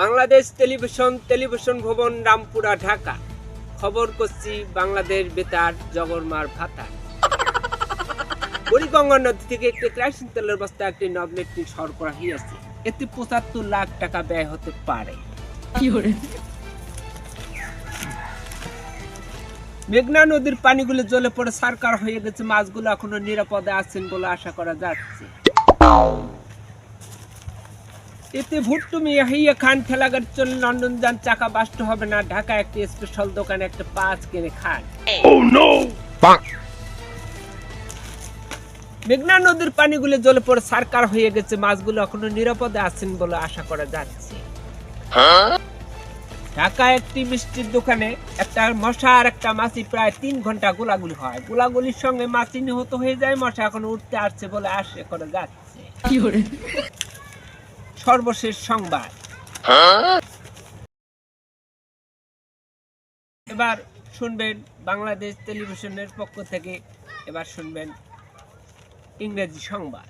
Bangladesh television ভবন রামপুরা ঢাকা খবর করছি বাংলাদেশ বেতার জগরমার ভাতা বুড়িগঙ্গা নদী থেকে একটি কেরোসিন তেলের বস্তা একটি নবনেটটি সরবরাহী আছে এতে ৭৫ লাখ টাকা ব্যয় হতে পারে মেঘনা নদীর পানিগুলো জ্বলে পড়ে সরকার হয়ে গেছে মাছগুলো এখনো নিরাপদে আছেন বলে আশা করা যাচ্ছে এতে ভুট্টু মিয়া হিয়া খান ঠেলাগাড়ি চলে লন্ডন যান চাকা বাস্ট হবে না ঢাকা একটি স্পেশাল দোকানে একটা ৫ কিনে খান মেঘনা নদীর পানিগুলো জ্বলে পড়ে সরকার হয়ে গেছে মাছগুলো এখনো নিরাপদে আছেন বলে আশা করা যাচ্ছে ঢাকা একটি মিষ্টির দোকানে একটা মশা আর একটা মাছি প্রায় ৩ ঘন্টা গোলাগুলি হয় গোলাগুলির সঙ্গে মাছি নিহত হয়ে যায় মশা এখন উঠতে আসছে বলে আশা করা যাচ্ছে সর্বশেষ সংবাদ এবার শুনবেন বাংলাদেশ টেলিভিশনের পক্ষ থেকে এবার শুনবেন ইংরেজি সংবাদ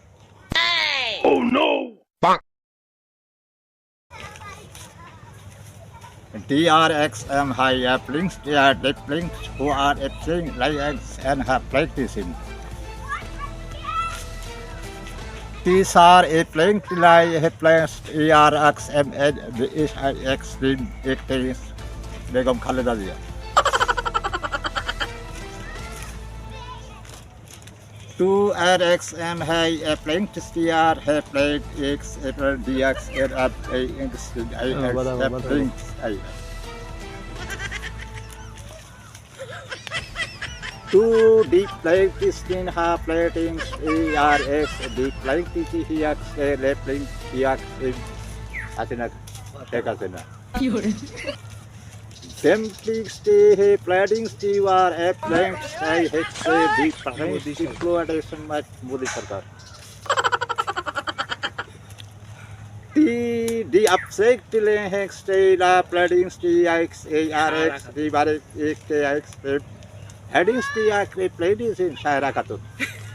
DRXM high airplanes, they are deep planes who are flying like and have practicing. These are airplanes like airplanes DRXM and the SIX actors Begum Khaleda Zia. Two RXM high airplanes, TR airplane X DX and airplanes. Two deep plane piston half platings ARX deep plane TTX left plane TX Asena take Asena. Them please stay plating TR F plane I hex deep plane exploitation much Modi Sarkar. The upset lane hex stay la plating TX ARX the barric TX Headings TR played is in Shaira Katun.